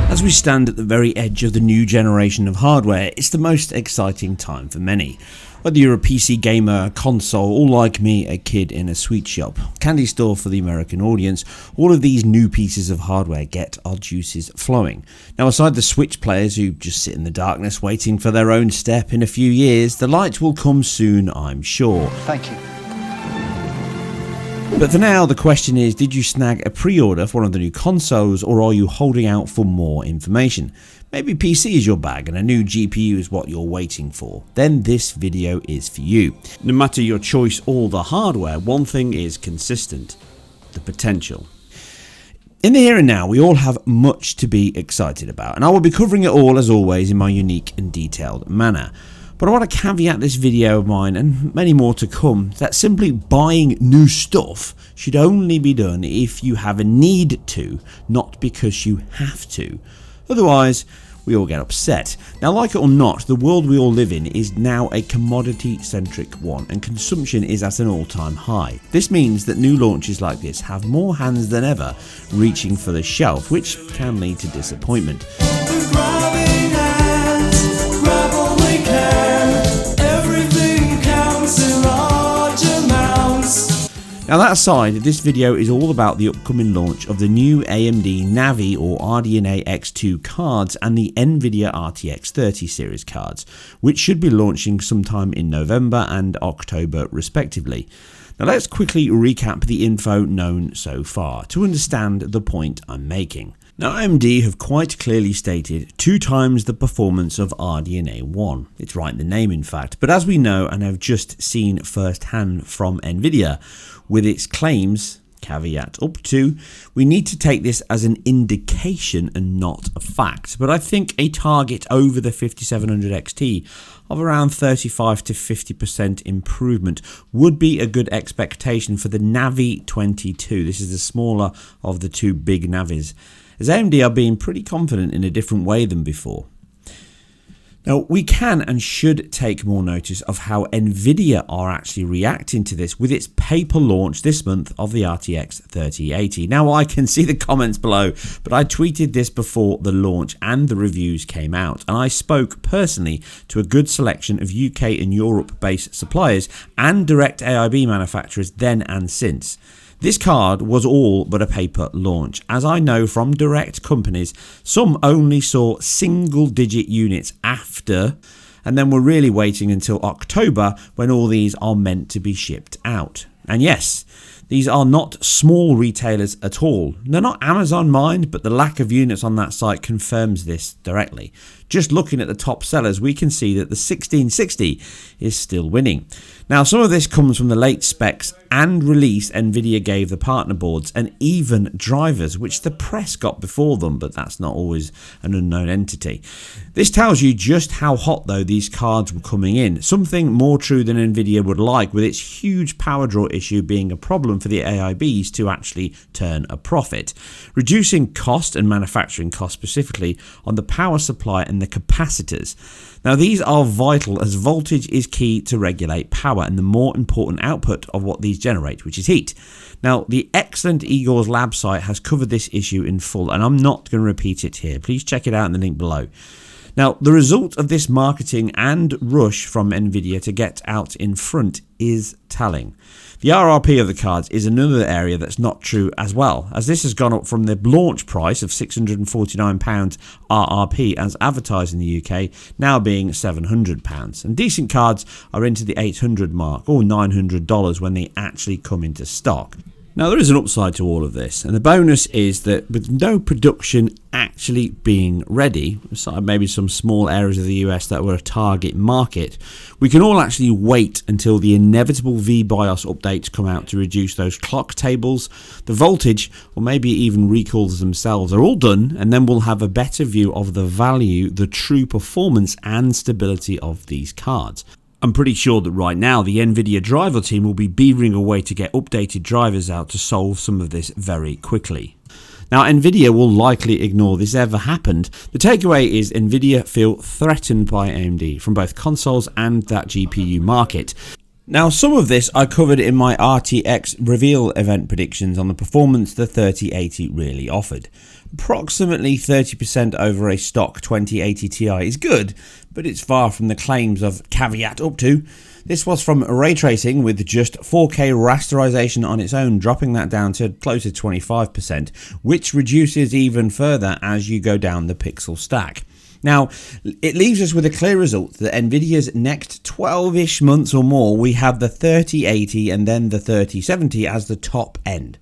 As we stand at the very edge of the new generation of hardware, it's the most exciting time for many. Whether you're a PC gamer, a console, or like me, a kid in a sweet shop, candy store for the American audience, all of these new pieces of hardware get our juices flowing. Now, aside the Switch players who just sit in the darkness waiting for their own step in a few years, the light will come soon, I'm sure. Thank you. But for now, the question is, did you snag a pre-order for one of the new consoles, or are you holding out for more information? Maybe PC is your bag and a new GPU is what you're waiting for. Then this video is for you. No matter your choice or the hardware, one thing is consistent: the potential. In the here and now, we all have much to be excited about, and I will be covering it all as always in my unique and detailed manner. But I want to caveat this video of mine, and many more to come, that simply buying new stuff should only be done if you have a need to, not because you have to. Otherwise, we all get upset. Now, like it or not, the world we all live in is now a commodity-centric one, and consumption is at an all-time high. This means that new launches like this have more hands than ever reaching for the shelf, which can lead to disappointment. Now, that aside, this video is all about the upcoming launch of the new AMD Navi or RDNA X2 cards and the Nvidia RTX 30 series cards, which should be launching sometime in November and October respectively. Now, let's quickly recap the info known so far to understand the point I'm making. Now, AMD have quite clearly stated 2 times the performance of RDNA 1. It's right in the name, in fact, but as we know and have just seen firsthand from Nvidia, with its claims, caveat up to, we need to take this as an indication and not a fact. But I think a target over the 5700 XT of around 35 to 50% improvement would be a good expectation for the Navi 22. This is the smaller of the 2 big Navis, as AMD are being pretty confident in a different way than before. Now, we can and should take more notice of how Nvidia are actually reacting to this with its paper launch this month of the RTX 3080. Now, I can see the comments below, but I tweeted this before the launch and the reviews came out, and I spoke personally to a good selection of UK and Europe-based suppliers and direct AIB manufacturers then and since. This card was all but a paper launch, as I know from direct companies. Some only saw single-digit units after, and then were really waiting until October when all these are meant to be shipped out. And yes, these are not small retailers at all. They're not Amazon mined, but the lack of units on that site confirms this directly. Just looking at the top sellers, we can see that the 1660 is still winning. Now, some of this comes from the late specs and release Nvidia gave the partner boards and even drivers, which the press got before them, but that's not always an unknown entity. This tells you just how hot, though, these cards were coming in. Something more true than Nvidia would like, with its huge power draw issue being a problem for the AIBs to actually turn a profit. Reducing cost and manufacturing cost specifically on the power supply and the capacitors. Now, these are vital as voltage is key to regulate power and the more important output of what these generate, which is heat. Now, the excellent Igor's lab site has covered this issue in full, and I'm not going to repeat it here. Please check it out in the link below. Now, the result of this marketing and rush from Nvidia to get out in front is telling. The RRP of the cards is another area that's not true as well, as this has gone up from the launch price of £649 RRP as advertised in the UK, now being £700. And decent cards are into the $800 mark, or $900 when they actually come into stock. Now, there is an upside to all of this, and the bonus is that with no production actually being ready, aside maybe some small areas of the US that were a target market, we can all actually wait until the inevitable VBIOS updates come out to reduce those clock tables, the voltage, or maybe even recalls themselves are all done, and then we'll have a better view of the value, the true performance and stability of these cards. I'm pretty sure that right now the Nvidia driver team will be beavering away to get updated drivers out to solve some of this very quickly. Now, Nvidia will likely ignore this ever happened. The takeaway is Nvidia feel threatened by AMD from both consoles and that GPU market. Now, some of this I covered in my RTX reveal event predictions on the performance the 3080 really offered. Approximately 30% over a stock 2080 Ti is good, but it's far from the claims of caveat up to. This was from ray tracing with just 4K rasterization on its own, dropping that down to close to 25%, which reduces even further as you go down the pixel stack. Now, it leaves us with a clear result that Nvidia's next 12-ish months or more, we have the 3080 and then the 3070 as the top end.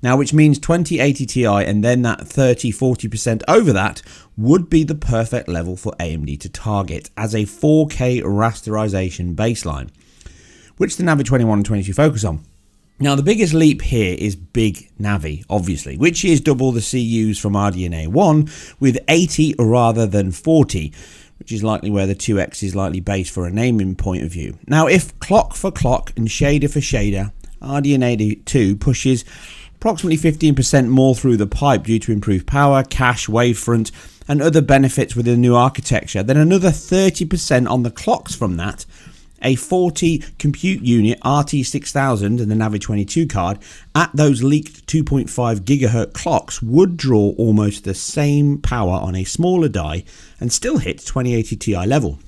Now, which means 2080 Ti and then that 30-40% over that would be the perfect level for AMD to target as a 4K rasterization baseline, which the Navi 21 and 22 focus on. Now, the biggest leap here is Big Navi, obviously, which is double the CUs from RDNA 1 with 80 rather than 40, which is likely where the 2X is likely based for a naming point of view. Now, if clock for clock and shader for shader, RDNA 2 pushes approximately 15% more through the pipe due to improved power, cache, wavefront, and other benefits within the new architecture, then another 30% on the clocks from that, a 40 compute unit RX6000 and the Navi 22 card at those leaked 2.5 GHz clocks would draw almost the same power on a smaller die and still hit 2080 Ti level,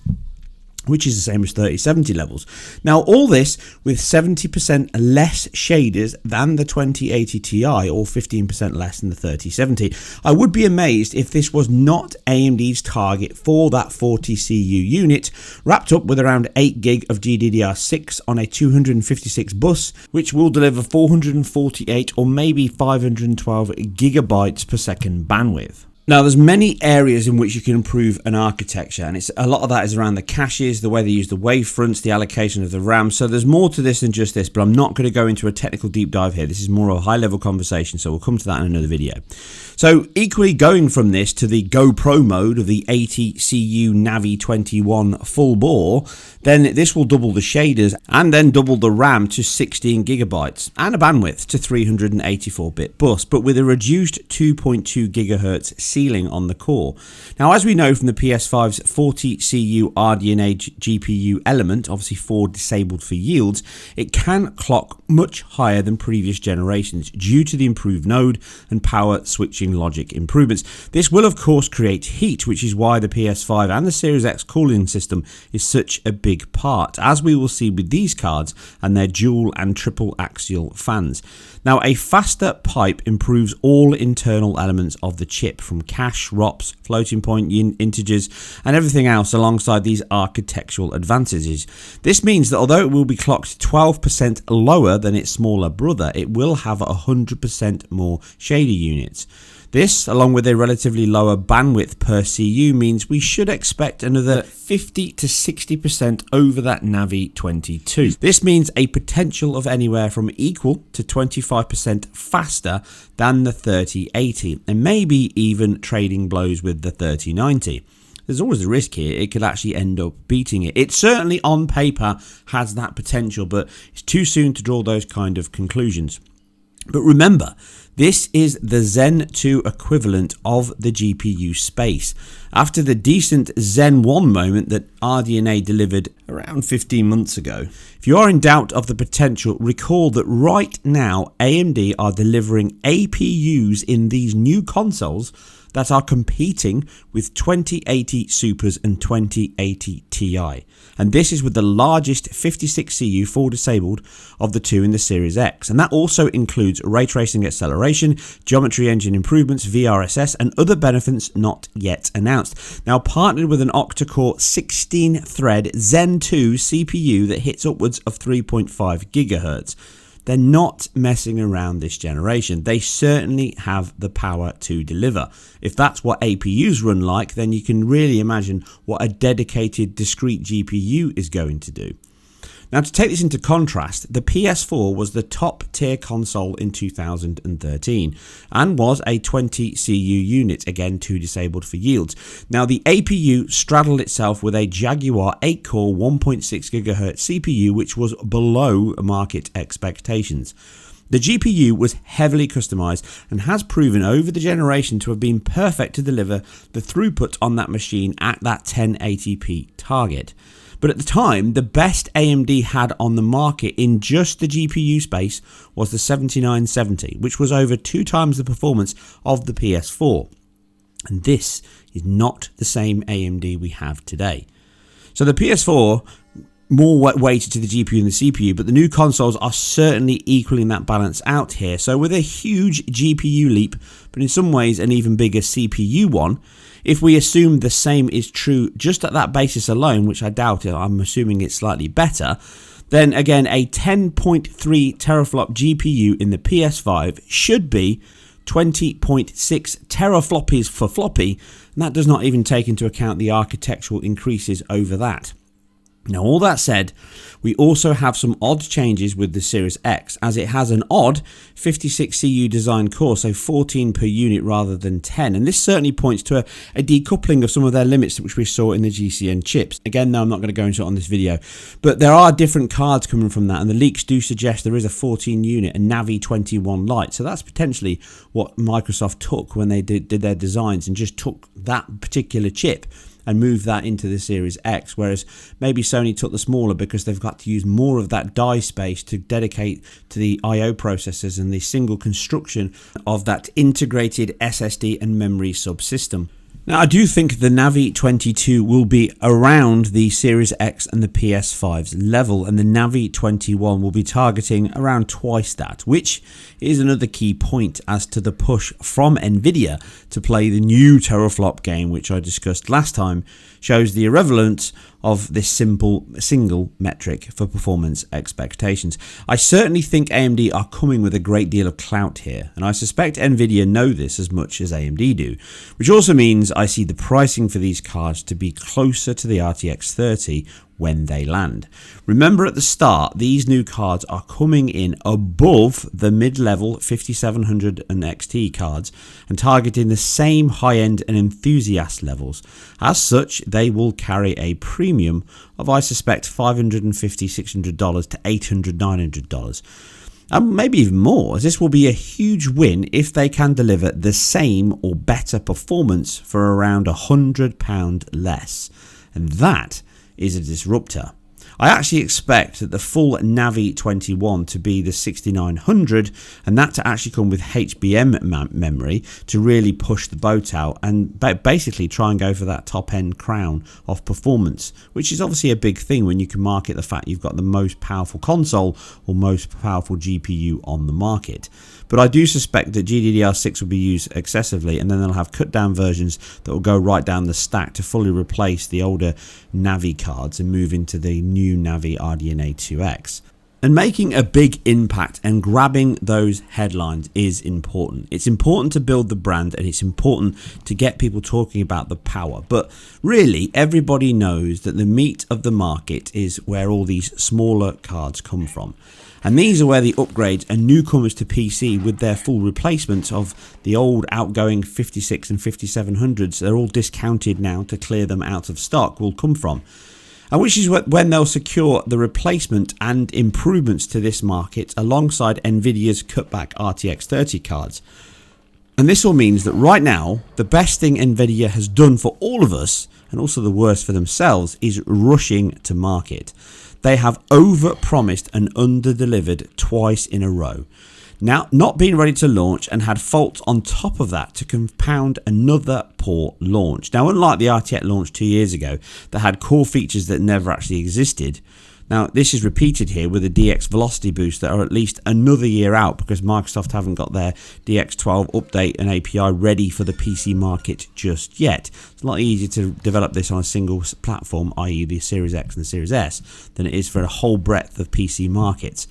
which is the same as 3070 levels. Now, all this with 70% less shaders than the 2080 Ti or 15% less than the 3070. I would be amazed if this was not AMD's target for that 40 CU unit, wrapped up with around 8 gig of GDDR6 on a 256 bus, which will deliver 448 or maybe 512 gigabytes per second bandwidth. Now, there's many areas in which you can improve an architecture, and a lot of that is around the caches, the way they use the wavefronts, the allocation of the RAM. So there's more to this than just this, but I'm not going to go into a technical deep dive here. This is more of a high-level conversation, so we'll come to that in another video. So equally going from this to the GoPro mode of the 80 CU Navi 21 full bore, then this will double the shaders and then double the RAM to 16 gigabytes and a bandwidth to 384-bit bus, but with a reduced 2.2 gigahertz ceiling on the core. Now, as we know from the PS5's 40 CU RDNA GPU element, obviously 4 disabled for yields, it can clock much higher than previous generations due to the improved node and power switching logic improvements. This will of course create heat, which is why the PS5 and the Series X cooling system is such a big part, as we will see with these cards and their dual and triple axial fans. Now, a faster pipe improves all internal elements of the chip, from cache, ROPs, floating point integers, and everything else alongside these architectural advantages. This means that although it will be clocked 12% lower than its smaller brother, it will have 100% more shader units. This, along with a relatively lower bandwidth per CU, means we should expect another 50 to 60% over that Navi 22. This means a potential of anywhere from equal to 25% faster than the 3080, and maybe even trading blows with the 3090. There's always a risk here, it could actually end up beating it. It certainly on paper has that potential, but it's too soon to draw those kind of conclusions. But remember, this is the Zen 2 equivalent of the GPU space. After the decent Zen 1 moment that RDNA delivered around 15 months ago, if you are in doubt of the potential, recall that right now AMD are delivering APUs in these new consoles that are competing with 2080 Supers and 2080 Ti. And this is with the largest 56 CU full disabled of the two in the Series X. And that also includes ray tracing acceleration, geometry engine improvements, VRSS, and other benefits not yet announced. Now, partnered with an octa-core 16-thread Zen 2 CPU that hits upwards of 3.5 gigahertz. They're not messing around this generation. They certainly have the power to deliver. If that's what APUs run like, then you can really imagine what a dedicated discrete GPU is going to do. Now, to take this into contrast, the PS4 was the top tier console in 2013 and was a 20 CU unit, again 2 disabled for yields. Now, the APU straddled itself with a Jaguar 8-core 1.6 GHz CPU, which was below market expectations. The GPU was heavily customized and has proven over the generation to have been perfect to deliver the throughput on that machine at that 1080p target. But at the time, the best AMD had on the market in just the GPU space was the 7970, which was over 2 times the performance of the PS4. And this is not the same AMD we have today. So the PS4 more weighted to the GPU than the CPU, but the new consoles are certainly equaling that balance out here. So with a huge GPU leap, but in some ways an even bigger CPU one, if we assume the same is true just at that basis alone, which I doubt it, I'm assuming it's slightly better, then again a 10.3 teraflop GPU in the PS5 should be 20.6 terafloppies for floppy, and that does not even take into account the architectural increases over that. Now, all that said, we also have some odd changes with the Series X, as it has an odd 56 CU design core, so 14 per unit rather than 10, and this certainly points to a decoupling of some of their limits which we saw in the GCN chips. Again, though, I'm not going to go into it on this video, but there are different cards coming from that, and the leaks do suggest there is a 14 unit, a Navi 21 Lite, so that's potentially what Microsoft took when they did their designs, and just took that particular chip and move that into the Series X, whereas maybe Sony took the smaller because they've got to use more of that die space to dedicate to the I/O processors and the single construction of that integrated SSD and memory subsystem. Now, I do think the Navi 22 will be around the Series X and the PS5's level, and the Navi 21 will be targeting around twice that, which is another key point as to the push from Nvidia to play the new teraflop game, which I discussed last time, shows the irrelevance of this simple single metric for performance expectations. I certainly think AMD are coming with a great deal of clout here, and I suspect Nvidia know this as much as AMD do, which also means I see the pricing for these cards to be closer to the RTX 30 when they land. Remember, at the start, these new cards are coming in above the mid-level 5700 and XT cards and targeting the same high-end and enthusiast levels. As such, they will carry a premium of, I suspect, $550, $600 to $800, $900. And maybe even more, as this will be a huge win if they can deliver the same or better performance for around £100 less. And that is a disruptor. I actually expect that the full Navi 21 to be the 6900, and that to actually come with HBM memory to really push the boat out and basically try and go for that top end crown of performance, which is obviously a big thing when you can market the fact you've got the most powerful console or most powerful GPU on the market. But I do suspect that GDDR6 will be used excessively, and then they'll have cut down versions that will go right down the stack to fully replace the older Navi cards and move into the new Navi RDNA 2X. And making a big impact and grabbing those headlines is important. It's important to build the brand, and it's important to get people talking about the power. But really, everybody knows that the meat of the market is where all these smaller cards come from. And these are where the upgrades and newcomers to PC with their full replacements of the old outgoing 56 and 5700s, they're all discounted now to clear them out of stock, will come from. And which is when they'll secure the replacement and improvements to this market alongside Nvidia's cutback RTX 30 cards. And this all means that right now, the best thing Nvidia has done for all of us, and also the worst for themselves, is rushing to market. They have over-promised and under-delivered twice in a row. Now, not being ready to launch and had faults on top of that to compound another poor launch. Now, unlike the RTX launch 2 years ago that had core features that never actually existed, now this is repeated here with a DX velocity boost that are at least another year out because Microsoft haven't got their DX12 update and API ready for the PC market just yet. It's a lot easier to develop this on a single platform, i.e. the Series X and the Series S, than it is for a whole breadth of PC markets.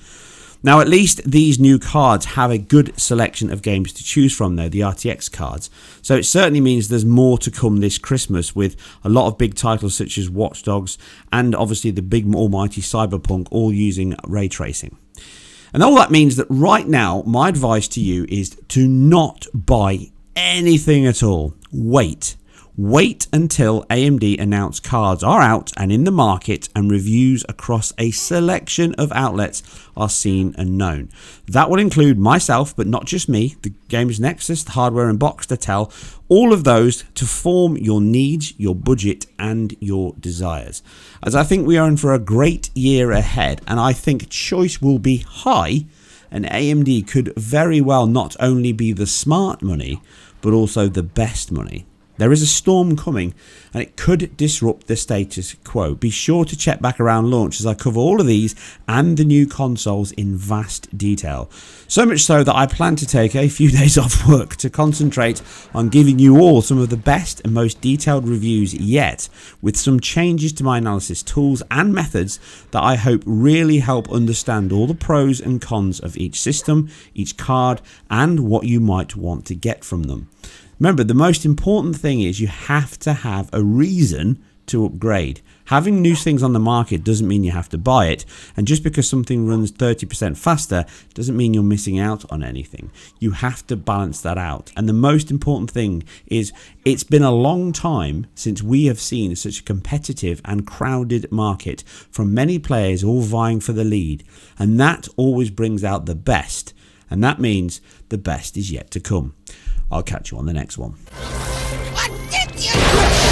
Now, at least these new cards have a good selection of games to choose from, though, the RTX cards. So it certainly means there's more to come this Christmas with a lot of big titles such as Watch Dogs and obviously the big almighty Cyberpunk all using ray tracing. And all that means that right now, my advice to you is to not buy anything at all. Wait. Wait until AMD announce cards are out and in the market and reviews across a selection of outlets are seen and known. That will include myself, but not just me, the Games Nexus, the Hardware and Box to Tell, all of those to form your needs, your budget and your desires. As I think we are in for a great year ahead, and I think choice will be high, and AMD could very well not only be the smart money, but also the best money. There is a storm coming and it could disrupt the status quo. Be sure to check back around launch as I cover all of these and the new consoles in vast detail. So much so that I plan to take a few days off work to concentrate on giving you all some of the best and most detailed reviews yet, with some changes to my analysis tools and methods that I hope really help understand all the pros and cons of each system, each card, and what you might want to get from them. Remember, the most important thing is you have to have a reason to upgrade. Having new things on the market doesn't mean you have to buy it, and just because something runs 30% faster doesn't mean you're missing out on anything. You have to balance that out. And the most important thing is it's been a long time since we have seen such a competitive and crowded market from many players all vying for the lead, and that always brings out the best, and that means the best is yet to come. I'll catch you on the next one. What did you...